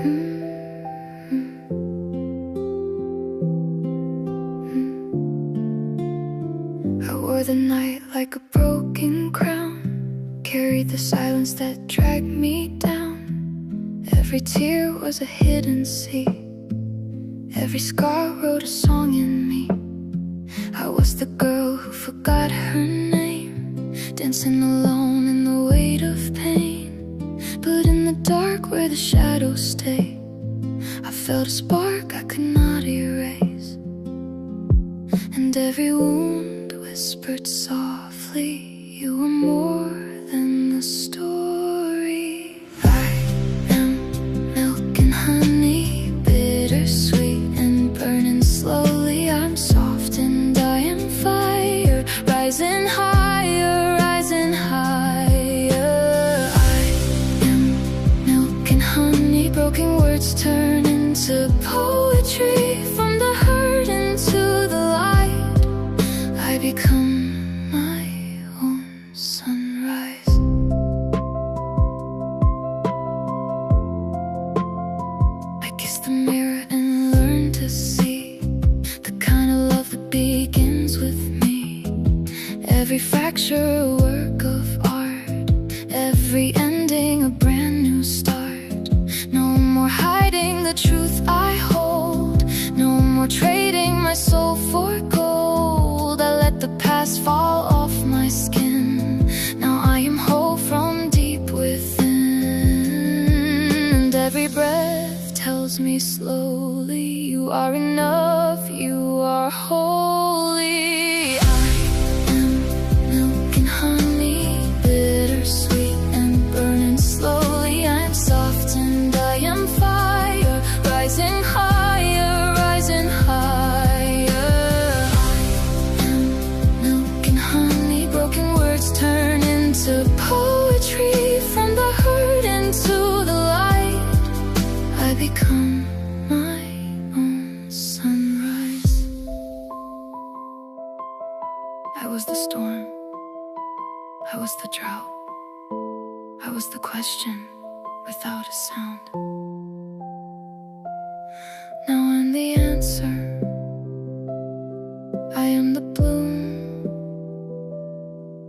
I wore the night like a broken crown, carried the silence that dragged me down. Every tear was a hidden sea, every scar wrote a song in me. I was the girl who forgot her name, dancing alone in the weight of pain. But in the dark where the shadows stay, I felt a spark I could not erase. And every wound whispered softly, you were more than the story. I am milk and honey, bittersweet and burning slowly. I'm soft and I am fire, rising higher, rising higher. I am milk and honey, broken words turn into poetry. From the hurt into the light, I become my own sunrise. I kiss the mirror and learn to see the kind of love that begins with me. Every fracture a work of art, every ending a brand new start. No more hiding the truth I hold, no more trading my soul for gold. I let the past fall off my skin, now I am whole from deep within. And every breath tells me slowly, you are enough, you are holy. I am milk and honey, bittersweet and burning slowly. I am soft and I am fire, rising higher, rising higher. I am milk and honey, broken words turn into poetry. From the hurt into the light, I become my own sunrise. I was the storm, I was the drought, I was the question without a sound. Now I'm the answer, I am the bloom,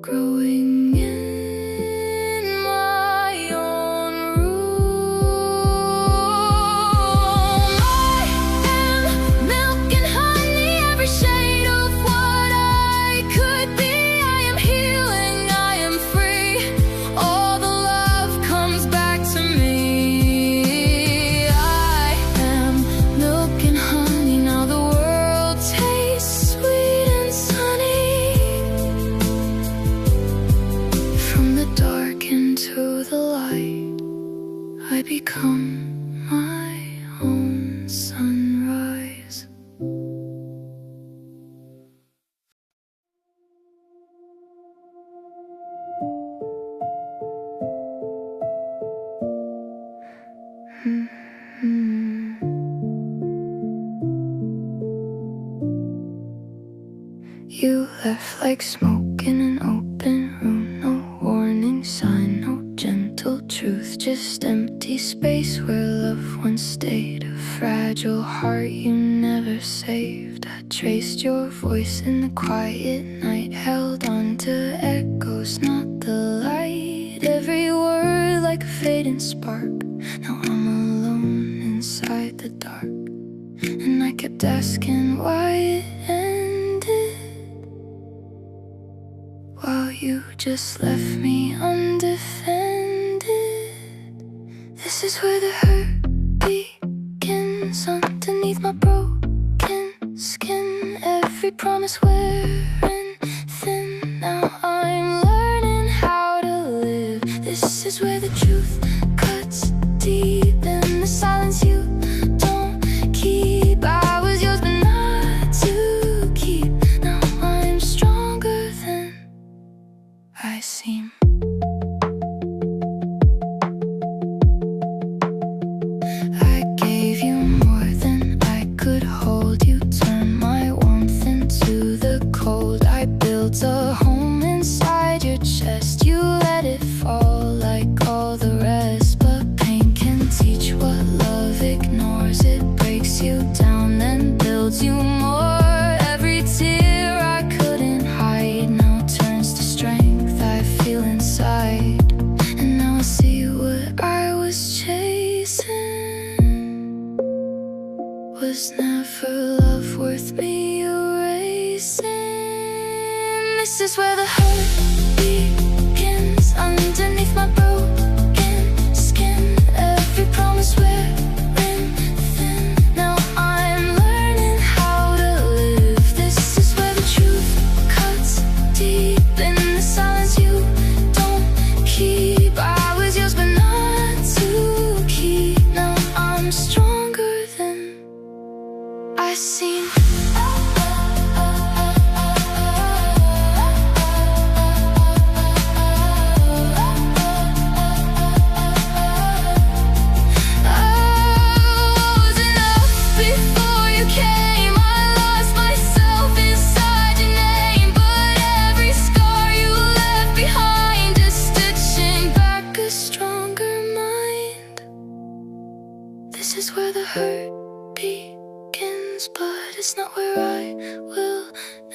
growing in my own room. I am milk and honey, every shade of what I could be. I am healing, I am free, all the love comes back to me. I am milk and honey, now the world tastes sweet and sunny. From the dark into the light, I become my own sunrise. You left like smoke in an open room, no warning sign, no gentle truth, just empty space where love once stayed. A fragile heart you never saved. I traced your voice in the quiet night, held on to echoes, not the light. Every word like a fading spark, now I'm alone inside the dark. And I kept asking why it ended, while you just left me undefended. This is where the hurt begins, underneath my broken skin. Every promise wearing thin, now I'm learning how to live. This is where the truth cuts deep, in the silence you don't keep. I was yours but not to keep, now I'm stronger than I seem. I gave you more than I could hold. You turned my warmth into the cold. I built a home inside your chest. You let it fall like all the rest. But pain can teach what love This is where the hurt begins, underneath my broken skin. Every promise wearing thin. Now I'm learning how to live. This is where the truth cuts deep. In the silence you don't keep. I was yours but not to keep. Now I'm stronger than I seem. This is where the hurt begins, but it's not where I will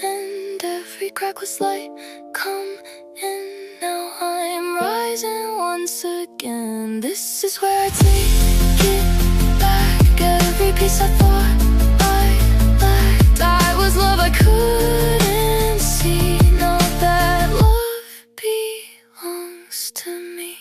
end. Every crack was light come in. Now I'm rising once again. This is where I take it back. Every piece I thought I lacked. I was love I couldn't see. Know that love belongs to me.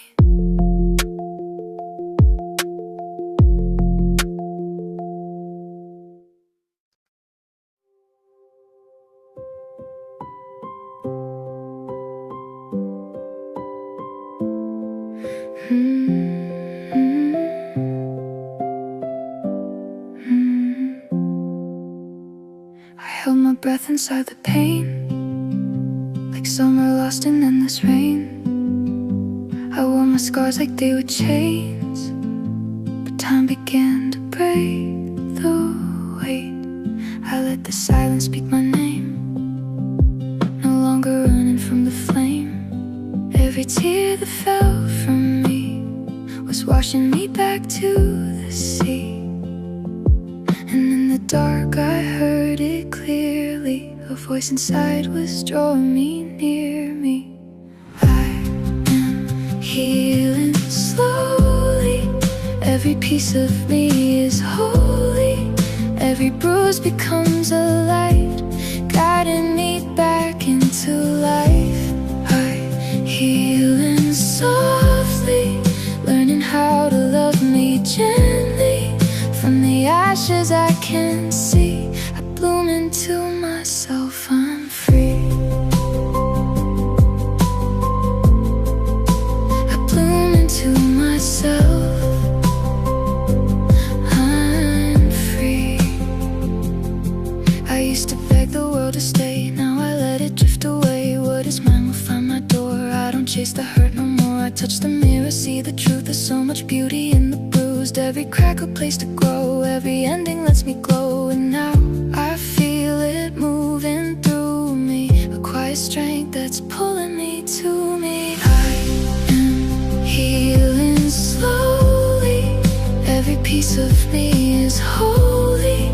I held my breath inside the pain, like summer lost in endless rain. I wore my scars like they were chains, but time began to break the weight. I let the silence speak my name, no longer running from the flame. Every tear that fell from me was washing me back to the sea. And in the dark I heard it clearly. A voice inside was drawing me near me. I am healing slowly. Every piece of me is holy. Every bruise becomes a light, guiding me back into life. I'm healing softly, learning how to love me gently. From the ashes I can see, I bloom into myself, I'm free. I bloom into myself, I'm free. I used to beg the world to stay, now I let it drift away. What is mine will find my door. I don't chase the hurt no more. I touch the mirror, see the truth. There's so much beauty in the bruised. Every crack a place to grow. Every ending lets me glow. And now I feel it moving through me, a quiet strength that's pulling me to me. I am healing slowly. Every piece of me is holy.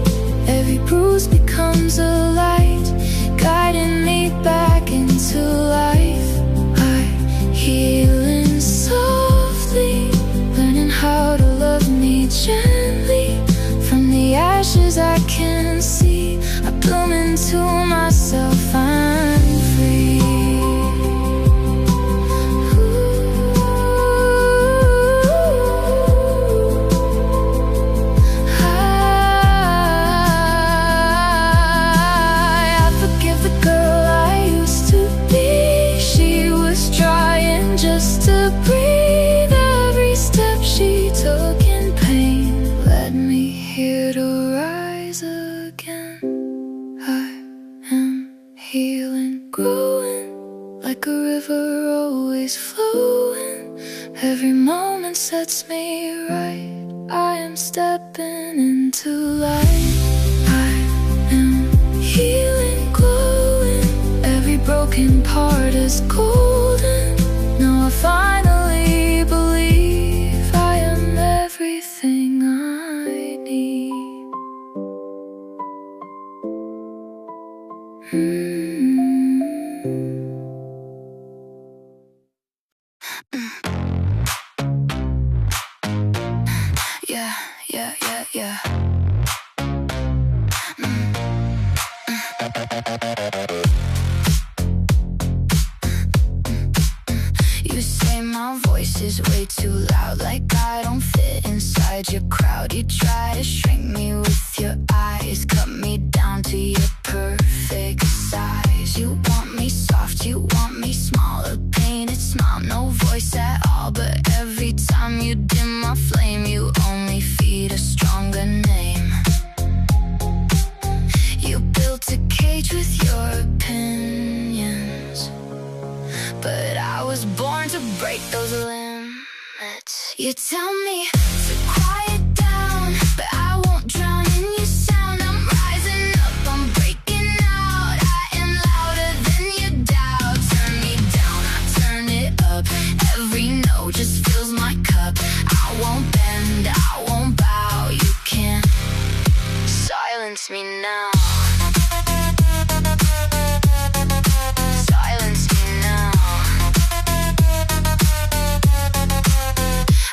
Every bruise becomes a light, guiding me back into life. I'm healing softly, learning how to love me gently. From the ashes I can see, I bloom into myself, I'm free. I forgive the girl I used to be. She was trying just to breathe. Every step she took in pain led me here to rise again. I am healing, growing, like a river always flowing. Every moment sets me right. I am stepping into light. I am healing, glowing. Every broken part is golden. Now I finally believe I am everything I need. Yeah, yeah, yeah, yeah. voices way too loud, like I don't fit inside your crowd. You try to shrink me with your eyes, cut me down to your perfect size. You want me soft, you want me small, a painted smile, no voice at all. But every time you dim my flame, you only feed a stronger name. You built a cage with your opinions, but I was born to break those limits. You tell me to quiet down, but I won't drown in your sound. I'm rising up, I'm breaking out. I am louder than your doubt. Turn me down, I turn it up. Every note just fills my cup. I won't bend, I won't bow. You can't silence me now. Silence me now.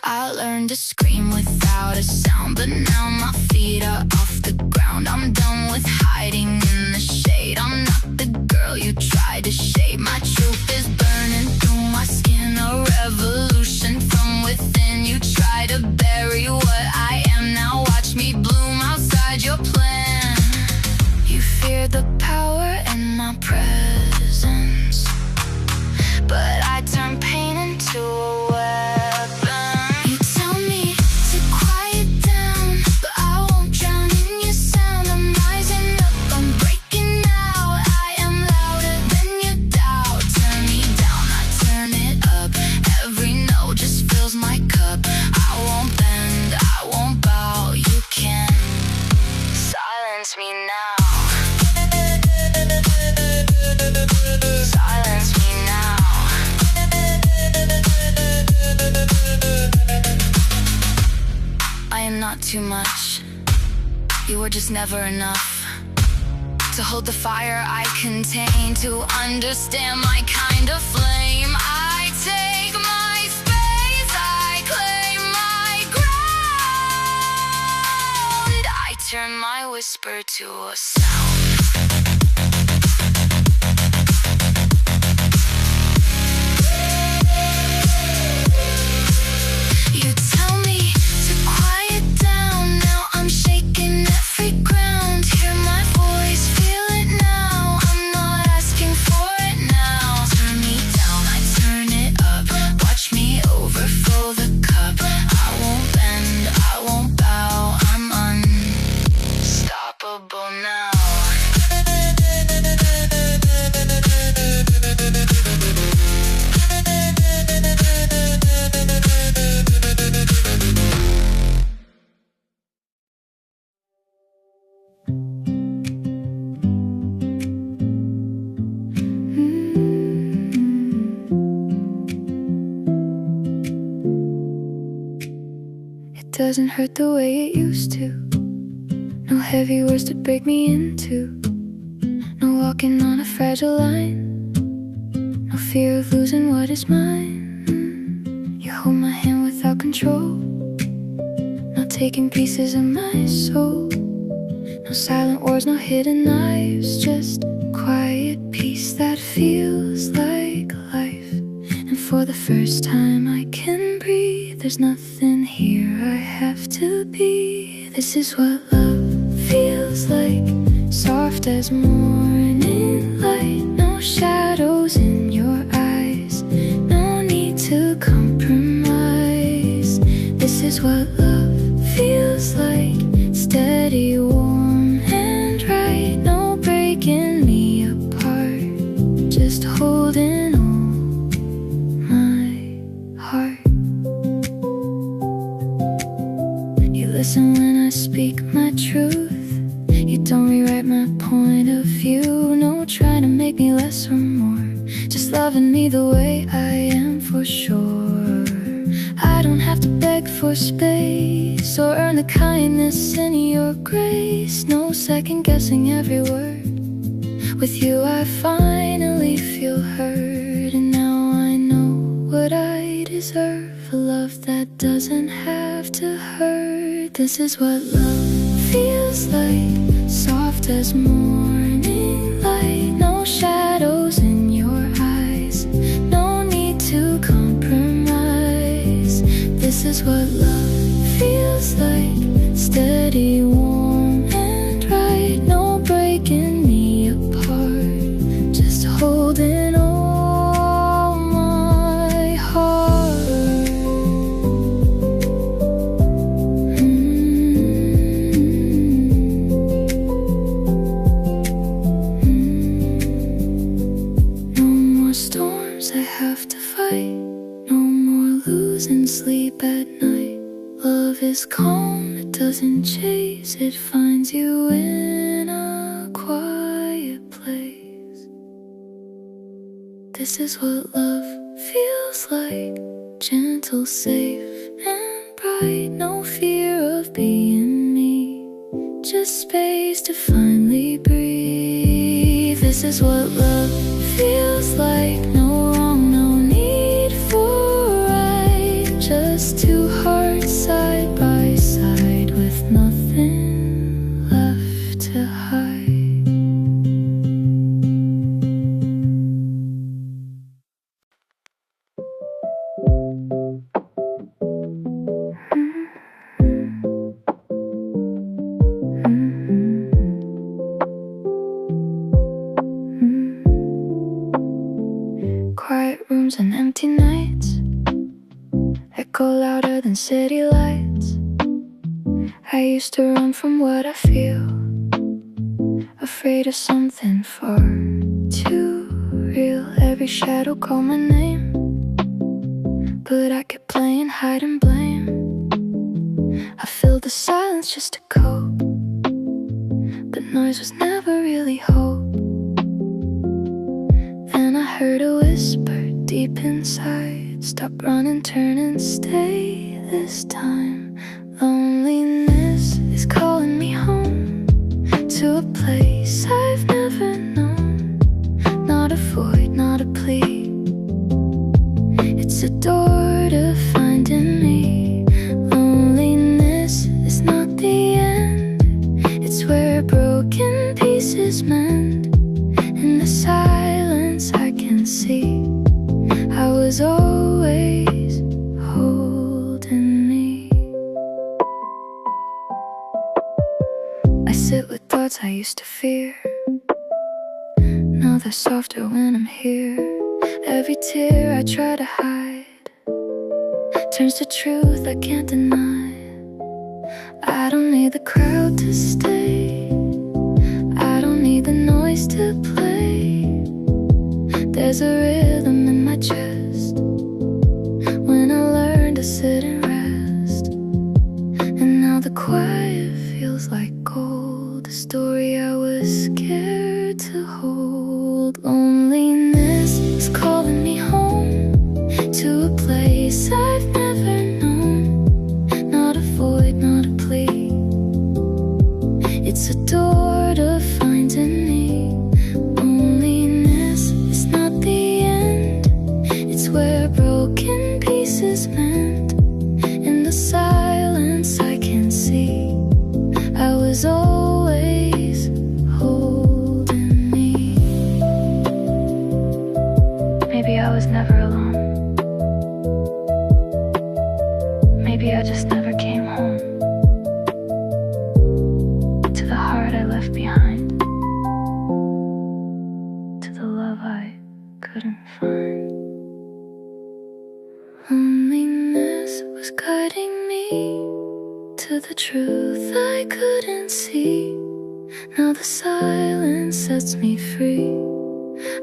I learned to scream without a sound, but now my feet are off the ground. I'm done with hiding in the shade. I'm not the girl you tried to shade. My truth is burning through my skin, a revolution from within. You try to bury what I am, now watch me bloom outside your plan. You fear the power in my presence, but I turn pain into a weapon. You tell me to quiet down, but I won't drown in your sound. I'm rising up, I'm breaking out. I am louder than your doubt. Turn me down, I turn it up. Every note just fills my cup. I won't bend, I won't bow. You can't silence me now. Silence me now. I am not too much. You were just never enough to hold the fire I contain, to understand my kind of flame. I take my space, I claim my ground. I turn my whisper to a sound. You tell me to quiet down, now I'm shaking every ground. Hear my voice, feel it now. I'm not asking for it now. Turn me down, I turn it up. Watch me overflow the cup. I won't bend, I won't bow. I'm unstoppable now. It doesn't hurt the way it used to. No heavy words to break me into. No walking on a fragile line. No fear of losing what is mine. You hold my hand without control. Not taking pieces of my soul. No silent wars, no hidden knives. Just quiet peace that feels like life. And for the first time I can breathe. There's nothing here I have to be. This is what love feels like. Soft as morning light. No shadows in your eyes. No need to compromise. This is what love feels like. Steady, warm and right. No breaking me apart. Just holding all my heart. You listen when I speak my truth. You don't rewrite my point of view. No trying to make me less or more. Just loving me the way I am, for sure. I don't have to beg for space or earn the kindness in your grace. No second guessing every word. With you I finally feel heard. And now I know what I deserve. A love that doesn't have to hurt. This is what love feels like. Soft as morning light. No shadows in your eyes. No need to compromise. is what love feels like. Steady, warm and right. No breaking me apart, just holding all my heart. No more storms I have to fight, no more losing sleep at night. Love is calm, it doesn't chase, it finds you in a quiet place. This is what love feels like. Gentle, safe and bright. No fear of being me, just space to finally breathe. This is what love feels like. No wrong, no need for right. Just two hearts side by side with nothing left to hide. Quiet rooms and empty nights echo louder than city lights. I used to run from what I feel, afraid of something far too real. Every shadow called my name, but I kept playing hide and blame. I filled the silence just to cope, but noise was never really hope. Then I heard a whisper deep inside, stop running, turn and stay this time. Loneliness is calling me home, to a place I've never known. Not a void, not a plea, it's a door to finding me. Loneliness is not the end, it's where broken pieces mend. In the silence I can see I was always holding me. I sit with thoughts I used to fear, now they're softer when I'm here. Every tear I try to hide turns to truth I can't deny. I don't need the crowd to stay, I don't need the noise to play. There's a rhythm in my chest when I learn to sit and rest. And now the quiet feels like gold, a story I was scared to hold. Loneliness is calling me home, to a place I've never known. Not a void, not a plea, it's a door to finding me. Loneliness is not the end, it's where broken pieces mend. In the silence I can see I was always holding me. Maybe I was never alone, maybe I just never came home, to the heart I left behind, to the love I couldn't find. Loneliness was guiding me to the truth I couldn't see. Now the silence sets me free,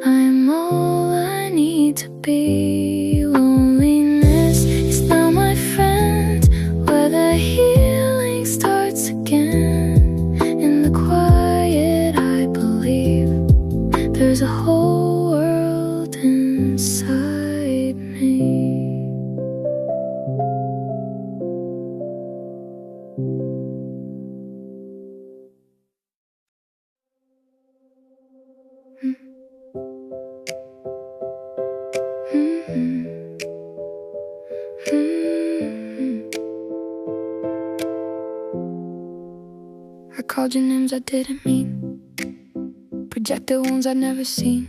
I am all I need to be. Loneliness is now my friend, where the healing starts again. In the quiet I believe there's a whole world inside me. I called your names I didn't mean, projected wounds I'd never seen.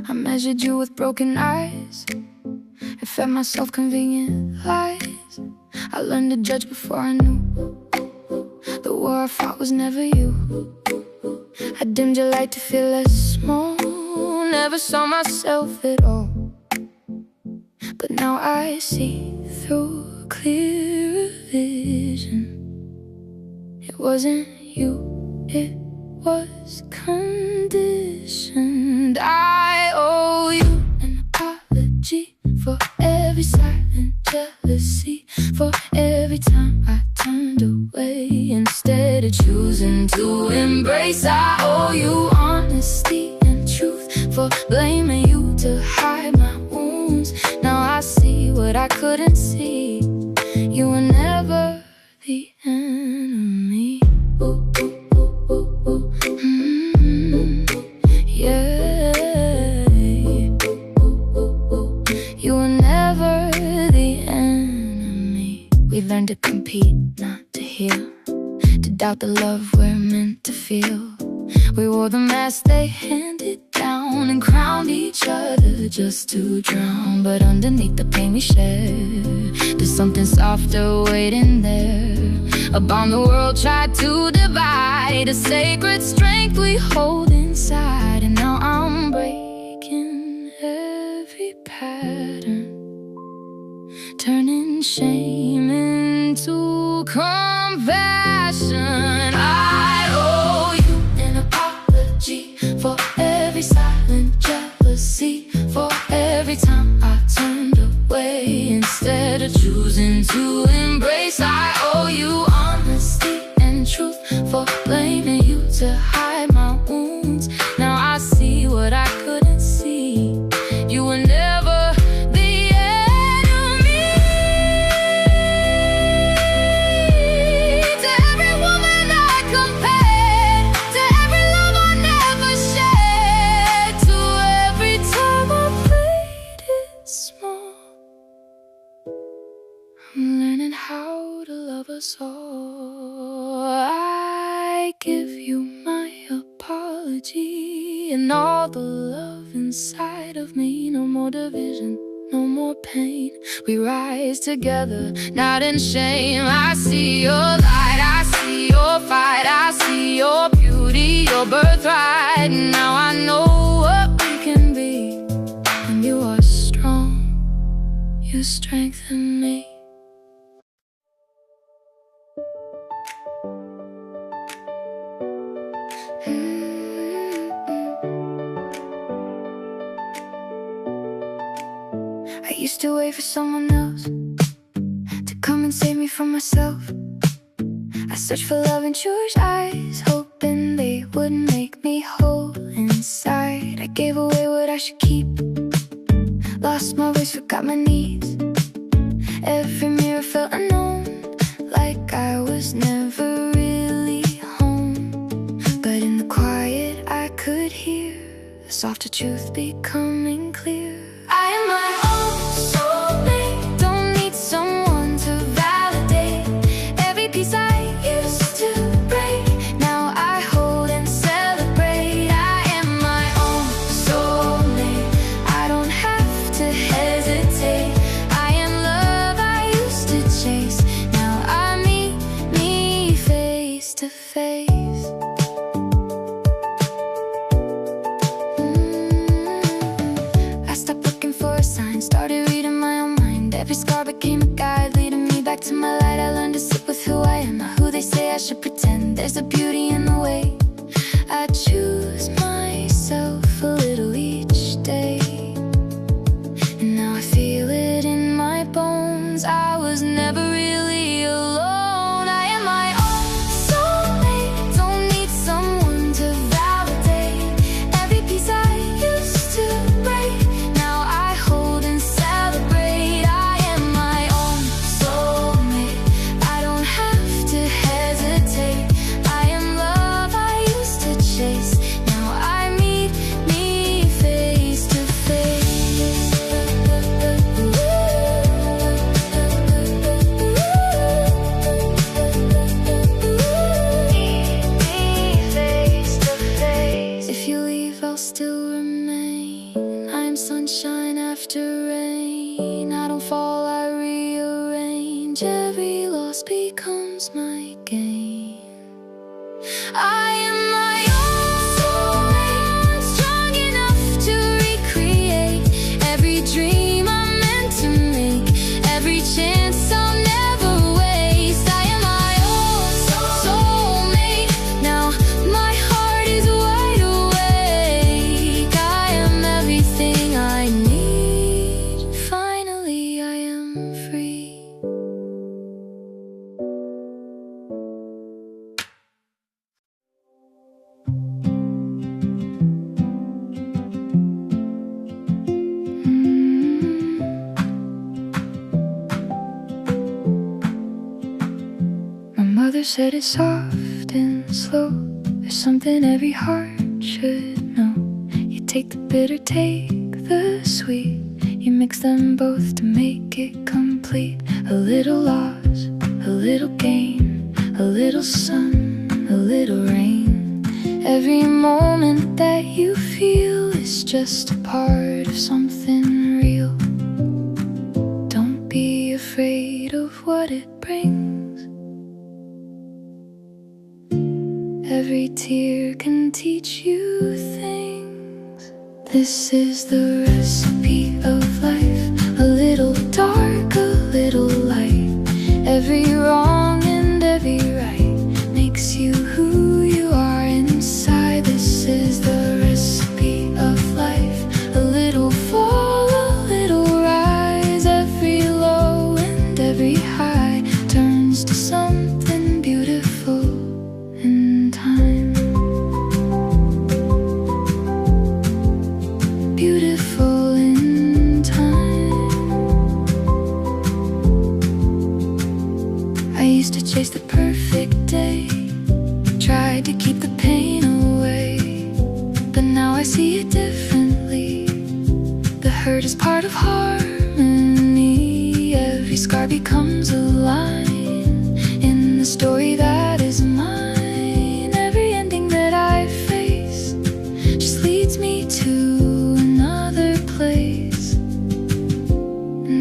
I measured you with broken eyes and fed myself convenient lies. I learned to judge before I knew the war I fought was never you. I dimmed your light to feel less small, never saw myself at all. But now I see through clearer vision. It wasn't you, it was conditioned. I owe you an apology for every silent jealousy, for every time I turned away instead of choosing to embrace. I owe you honesty and truth, for blaming you to hide my wounds. Now I see what I couldn't see. You were never the enemy. Ooh, ooh, ooh, ooh, ooh. Yeah. You were never the enemy. We learned to compete, not to heal, to doubt the love we're meant to feel. We wore the mask they handed down and crowned each other just to drown. But underneath the pain we share, there's something softer waiting there. A bond the world tried to divide, a sacred strength we hold inside. And now I'm breaking every pattern, turning shame into compassion. I owe you an apology for every silent jealousy, for every time I turned away instead of choosing to embrace. I owe you honesty and truth, for blaming you to hide my wounds. Now I see what I couldn't see. You were never the enemy. To every woman I compared, to every love I never shared, to every time I played it small, I'm learning how to love us all. I give you my apology and all the love inside of me. No more division, no more pain. We rise together, not in shame. I see your light, I see your fight, I see your beauty, your birthright. Now I know what we can be. When you are strong, you strengthen me. I used to wait for someone else to come and save me from myself. I searched for love in George's eyes, hoping they would make me whole inside. I gave away what I should keep, lost my voice, forgot my knees. Every mirror felt unknown, like I was never really home. But in the quiet I could hear the softer truth becoming clear. I am my own soulmate, don't need someone to validate every piece I used to break. Now I hold and celebrate. I am my own soulmate, I don't have to hesitate. I am love I used to chase. Now I meet me face to face. Started reading my own mind. Every scar became a guide, leading me back to my light. I learned to sit with who I am, not who they say I should pretend. There's a beauty in the way I choose myself a little each day. And now I feel it in my bones. I was never really alone. I am my own soulmate, don't need someone to validate every piece I used to break. Now I hold and celebrate. I am my own soulmate, I don't have to hesitate. I am love I used to chase. Now I meet me face to face. Face to face. If you leave, I'll still remain. I'm sunshine after rain. I don't fall, I rearrange. change, every loss becomes my gain. I am my own soulmate, strong enough to recreate every dream I'm meant to make, every chance I'll never waste. I am my own soulmate, now my heart is wide awake. I am everything I need, finally I am free. Mother said it's soft and slow. There's something every heart should know. You take the bitter, take the sweet. You mix them both to make it complete. A little loss, a little gain, a little sun, a little rain. Every moment that you feel is just a part of something real. Don't be afraid of what it brings. Every tear can teach you things. This is the recipe of life. A little dark, a little light. Every wrong and every right makes you who you are inside. This is the recipe of life. A little fall, a little rise. Every low and every high turns to something beautiful in time. Beautiful in time. I used to chase the perfect day, tried to keep the pain away, but now I see it differently. The hurt is part of harmony. Every scar becomes a line in the story that is mine. Every ending that I face just leads me to another place.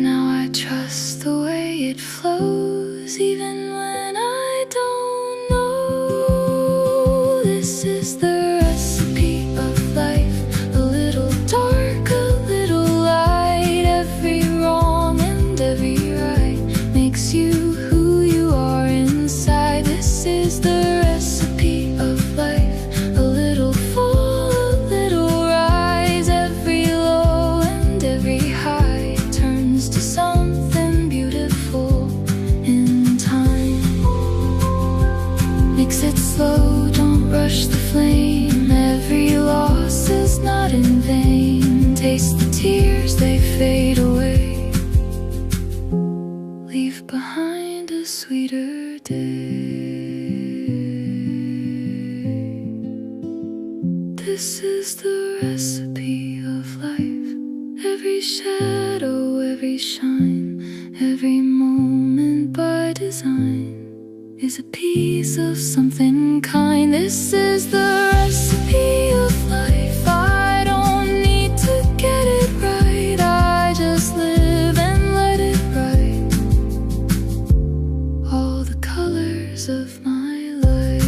Now I trust the way it flows, even when I don't know. This is the recipe of life. A little dark, a little light. Every wrong and every right makes you who you are inside. This is the recipe of life. A little fall, a little rise. Every low and every high turns to something beautiful in time. Mix it slow, don't rush the flame. Every loss is not in vain. Taste the tears, they fade away. Leave behind a sweeter day. This is the recipe of life. Every shadow, every shine, every moment by design is a piece of something kind. This is the recipe of life. I don't need to get it right. I just live and let it write all the colors of my life.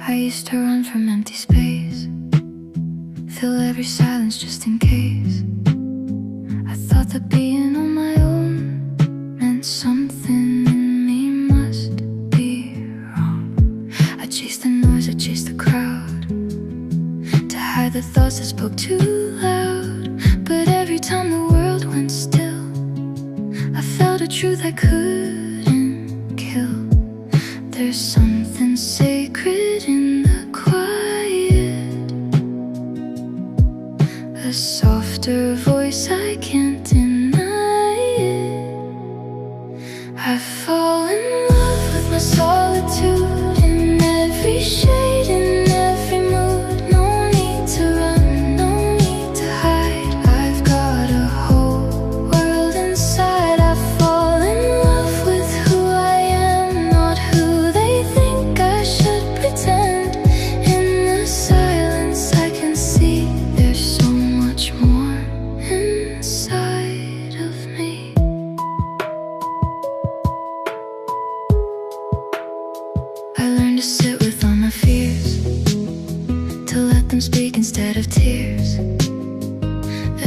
I used to run from empty space, fill every silence just in case. I thought that being on my own meant something in me must be wrong. I chased the noise, I chased the crowd, to hide the thoughts that spoke too loud. But every time the world went still, I felt a truth I couldn't kill. There's something sacred in the quiet, a softer voice, I can't deny it. I inside of me. I learned to sit with all my fears, to let them speak instead of tears.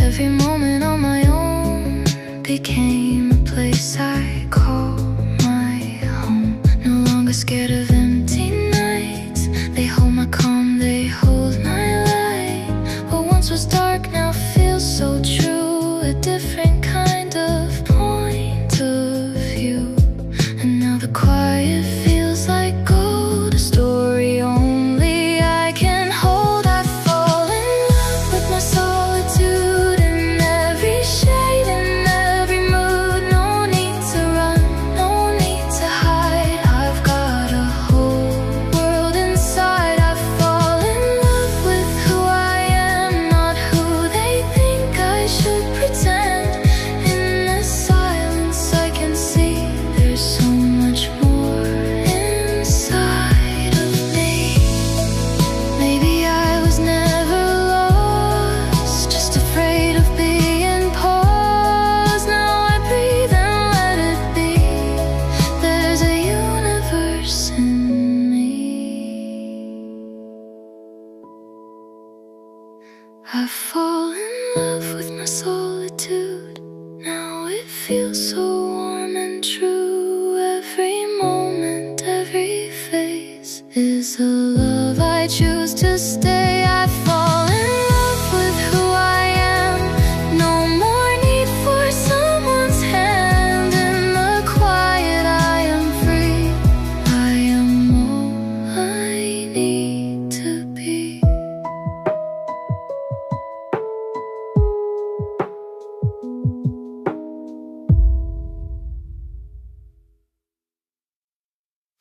Every moment on my own became a place I call my home. No longer scared of empty nights. They hold my calm, they hold my light. What once was dark now feels so true. A different kind of point of view. And now the quiet feels like gold, a story only I can hold. I fall in love with my solitude in every shade, in every mood. No need to run, no need to hide. I've got a whole world inside. I fall in love with who I am, not who they think I should pretend. In the silence I can see there's so much more inside of me. Maybe I was never lost, just afraid of being paused. Now I breathe and let it be. There's a universe in me. I fall in love with my solitude. Now it feels so